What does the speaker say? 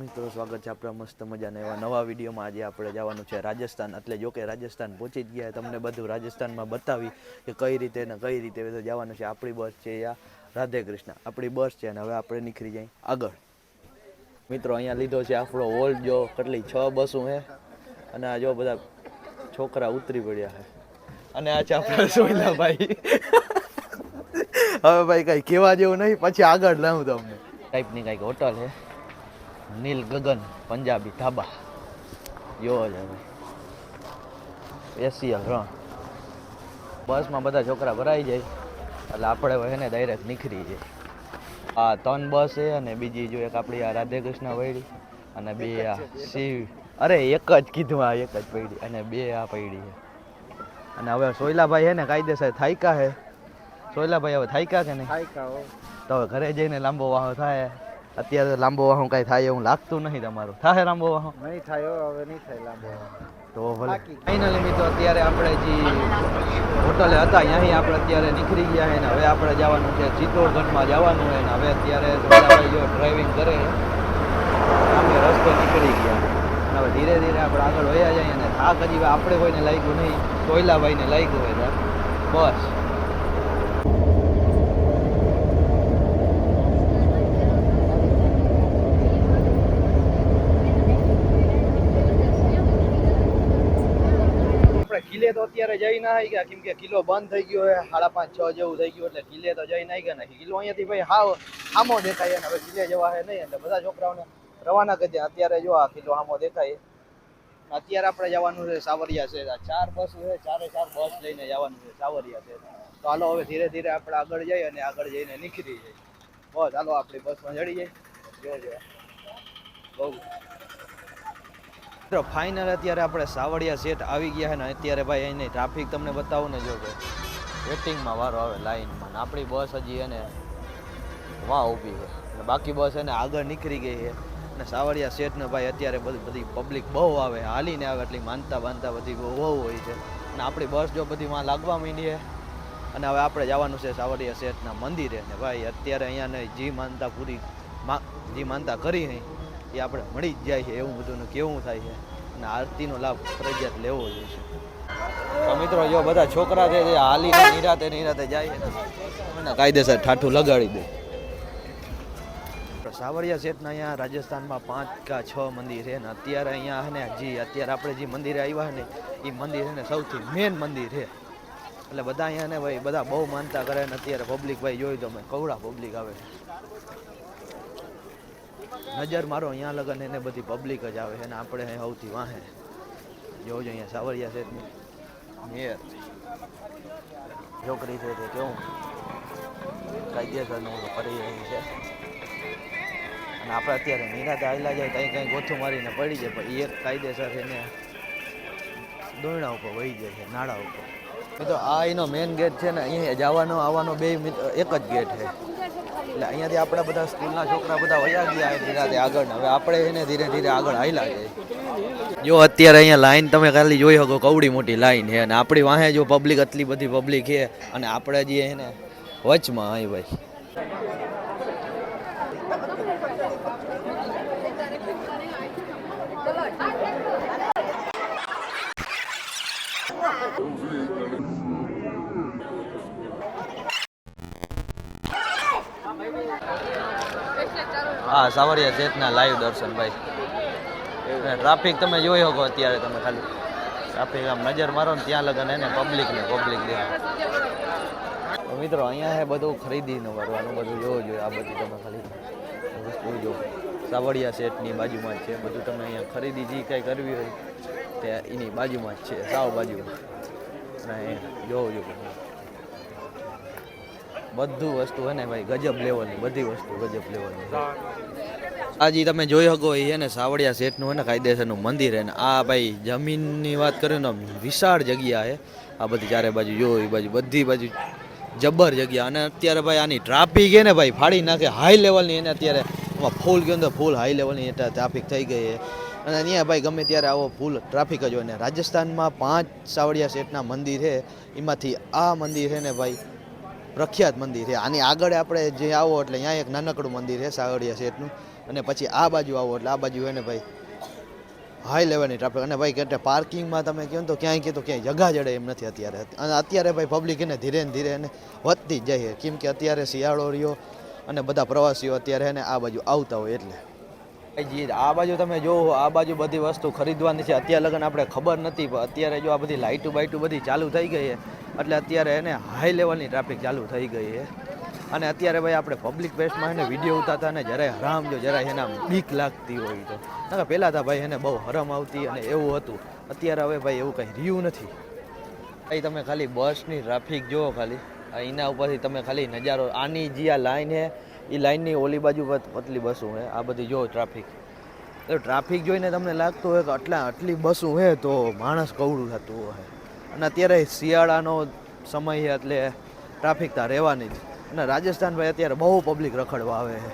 મિત્રો સ્વાગત છે આપણા મસ્ત મજાના એવા નવા વિડીયોમાં। આજે આપણે જવાનું છે રાજસ્થાન। એટલે જો કે રાજસ્થાન પહોંચી જ ગયા, તમને બધું રાજસ્થાનમાં બતાવી કે કઈ રીતે જવાનું છે। આપણી બસ છે યા રાધે કૃષ્ણ આપણી બસ છે અને હવે આપણે નીકળી જઈએ આગળ। મિત્રો અહીંયા લીધો છે આપણો હોલ્ડ, જો કેટલી 6 બસો હે અને આ જો બધા છોકરા ઉતરી પડ્યા છે અને આ છે આપણા સોયલાભાઈ। હવે ભાઈ કઈ કહેવા જેવું નહીં, પછી આગળ લાવું તમને। ટાઈપની કઈક હોટલ છે, નીલ ગગન પંજાબી ઢાબા જોવો છે ભાઈ। એસીએલ 3 બસમાં બધા છોકરા ભરાઈ જાય એટલે આપણે હોય ને ડાયરેક્ટ નીકળી જાય। આ 3 બસ છે અને બીજી જો એક આપણી આ રાધે કૃષ્ણ વળી અને 2 આ શિવ, અરે એક જ કીધું, આ એક જ પડી અને 2 આ પડી છે। અને હવે સોયલાભાઈ છે ને કાયદેસર થાયકા છે। સોયલાભાઈ હવે થાયકા કે નહીં? તો હવે ઘરે જઈને લાંબો વાહો થાય। અત્યારે લાંબો વાહો કઈ થાય એવું લાગતું નહીં। તમારું થાય લાંબો વાહો? નહીં થાય, હવે નહીં થાય લાંબો તો ભલે। ફાઇનલી મિત્રો અત્યારે આપણે જે હોટલે હતા ત્યાંથી આપણે અત્યારે નીકળી ગયા છે ને હવે આપણે જવાનું છે ચિત્તોડગઢમાં જવાનું હોય ને હવે અત્યારે સોયલાભાઈ જો ડ્રાઇવિંગ કરે અમે રસ્તે નીકળી ગયા। હવે ધીરે ધીરે આપણે આગળ વયા જઈએ અને થાક હજી આપણે કોઈને લાગ્યું નહીં, સોયલાભાઈને લાગ્યું હોય બસ। કિલ્લે તો અત્યારે જઈ ના આવી ગયા, કેમ કે કિલ્લો બંધ થઈ ગયો છે, 5:30-6 જેવું થઈ ગયું એટલે કિલ્લે તો જઈ ના ગયા નથી। કિલ્લો અહીંયાથી ભાઈ હાવ સામો દેખાય ને હવે કિલ્લે જવા છે નહીં એટલે બધા છોકરાઓને રવાના કરી દે। અત્યારે જો આ કિલ્લો સામો દેખાય। અત્યારે આપણે જવાનું છે સાવરિયા છે, 4 બસ છે, 4 બસ લઈને જવાનું છે સાવરિયા છે। તો હાલો હવે ધીરે ધીરે આપણે આગળ જઈએ અને આગળ જઈને નીકળી જઈએ બસ। હાલો આપણી બસમાં ચડી જાય જોજો બહુ ફાઇનલ અત્યારે આપણે સાવરિયા સેટ આવી ગયા છે ને અત્યારે ભાઈ અહીં ટ્રાફિક તમને બતાવું ને, જો કે વેટિંગમાં વારો આવે લાઈનમાં, આપણી બસ હજી એને વાહ ઊભી છે અને બાકી બસ એને આગળ નીકળી ગઈ છે। અને સાવરિયા સેટને ભાઈ અત્યારે બધી પબ્લિક બહુ આવે, હાલીને આવે એટલી માનતા બધી બહુ હોય છે અને આપણી બસ જો બધી માં લાગવા માંડી છે। અને હવે આપણે જવાનું છે સાવરિયા સેટના મંદિરે ને ભાઈ અત્યારે અહીંયા જે માનતા પૂરી જે માનતા કરી નહીં એ આપણે મળી જ જાય છે એવું બધું કેવું થાય છે અને આરતીનો લાભ ફરજિયાત લેવો જોઈએ। તો મિત્રો જો બધા છોકરા છે જે હાલીને નિરાતે જાય છે અને કાયદેસર ઠાઠું લગાડી દે। સાવરિયા સેટના અહીંયા રાજસ્થાનમાં 5 કે 6 મંદિર છે ને અત્યારે અહીંયા છે ને અત્યારે આપણે જે મંદિરે આવ્યા છે ને એ મંદિર છે ને સૌથી મેન મંદિર છે એટલે બધા અહીંયા ને ભાઈ બધા બહુ માનતા કરે ને અત્યારે પબ્લિક ભાઈ જોઈ તો મેં કવડા પબ્લિક આવે છે। નજર મારો અહીંયા લગન એને બધી પબ્લિક જ આવે છે અને આપણે અહીં સૌથી વાહે જોજો અહીંયા સાવરિયા સેટની મેયર છોકરી છે તે કેવું કાયદેસરનું ફરી રહી છે અને આપણે અત્યારે નિરાતે આવેલા જાય કંઈ ગોથું મારીને પડી જાય પણ એક કાયદેસર એને દોરણા ઉપર વહી જાય છે નાળા ઉપર। મિત્રો આ એનો મેઇન ગેટ છે ને અહીંયા જવાનો આવવાનો બે એક જ ગેટ છે એટલે અહીંયાથી આપણા બધા સ્કૂલના છોકરા બધા વયા ગયા નિરાતે આગળ, હવે આપણે એને ધીરે ધીરે આગળ હાલ્યા જાય। જો અત્યારે અહીંયા લાઈન તમે ખાલી જોઈ શકો, કવડી મોટી લાઈન છે અને આપણી વાહે જો પબ્લિક આટલી બધી પબ્લિક છે અને આપણે જે એને વચમાં અહીં ભાઈ હા સાવરિયા સેટના લાઈવ દર્શન ભાઈ। ટ્રાફિક તમે જોઈ શકો અત્યારે, તમે ખાલી ટ્રાફિક આમ નજર મારો ને ત્યાં લગન એને પબ્લિક દેખાય। તો મિત્રો અહીંયા છે બધું ખરીદીને કરવાનું, બધું જોવું જોઈએ। આ બધી તમે ખાલી વસ્તુ જો સાવરિયા સેટની બાજુમાં જ છે બધું, તમે અહીંયા ખરીદી જે કંઈ કરવી હોય તે એની બાજુમાં જ છે, સાવ બાજુમાં। અને જોવું જોઈએ બધું વસ્તુ હે ને ભાઈ ગજબ લેવલની, બધી વસ્તુ ગજબ લેવલની। આજે તમે જોઈ શકો એ છે ને સાવરિયા સેટનું હે ને કાયદેસરનું મંદિર છે ને આ ભાઈ જમીનની વાત કરીએ ને વિશાળ જગ્યા છે। આ બધી ચારે બાજુ જો એ બાજુ બધી બાજુ જબર જગ્યા અને અત્યારે ભાઈ આની ટ્રાફિક છે ને ભાઈ ફાડી નાખે હાઈ લેવલની। એને અત્યારે ફૂલ ગયો તો ફૂલ હાઈ લેવલની ટ્રાફિક થઈ ગઈ છે અને અહીંયા ભાઈ ગમે ત્યારે આવો ફૂલ ટ્રાફિક જ હોય ને। રાજસ્થાનમાં 5 સાવરિયા સેટના મંદિર છે, એમાંથી આ મંદિર છે ને ભાઈ પ્રખ્યાત મંદિર છે। આની આગળ આપણે જે આવો એટલે અહીંયા એક નાનકડું મંદિર છે સાવરિયા સેટનું અને પછી આ બાજુ આવો એટલે આ બાજુ એને ભાઈ હાઈ લેવલની ટ્રાફિક. અને ભાઈ કે પાર્કિંગમાં તમે કહો ને તો ક્યાંય કીધું ક્યાંય જગા જડે એમ નથી અત્યારે. અને અત્યારે ભાઈ પબ્લિક એને ધીરે ને ધીરે એને વધતી જ જાય છે, કેમ કે અત્યારે શિયાળો રહ્યો અને બધા પ્રવાસીઓ અત્યારે એને આ બાજુ આવતા હોય એટલે. જી આ બાજુ તમે જોવો, આ બાજુ બધી વસ્તુ ખરીદવાની છે. અત્યારે લગન આપણે ખબર નથી, પણ અત્યારે જો આ બધી લાઇટું બાઇટું બધી ચાલુ થઈ ગઈ છે એટલે અત્યારે એને હાઈ લેવલની ટ્રાફિક ચાલુ થઈ ગઈ છે. અને અત્યારે ભાઈ આપણે પબ્લિક પ્લેસમાં એને વિડીયો ઉતારતા ને જરાય હરામ જો જરાય એના બીક લાગતી હોય તો. ના પહેલાં તો ભાઈ એને બહુ હરમ આવતી અને એવું હતું. અત્યારે હવે ભાઈ એવું કંઈ રહ્યું નથી. ભાઈ તમે ખાલી બસની ટ્રાફિક જુઓ, ખાલી એના ઉપરથી તમે ખાલી નજારો, આની જે આ લાઈન છે એ લાઈનની ઓલી બાજુ પતલી બસો છે, આ બધી જો ટ્રાફિક. તો ટ્રાફિક જોઈને તમને લાગતું હોય કે આટલી બસો છે તો માણસ કવડું થતું હોય. અને અત્યારે શિયાળાનો સમય છે એટલે ટ્રાફિક તો રહેવાની જ. અને રાજસ્થાન ભાઈ અત્યારે બહુ પબ્લિક રખડવા આવે છે.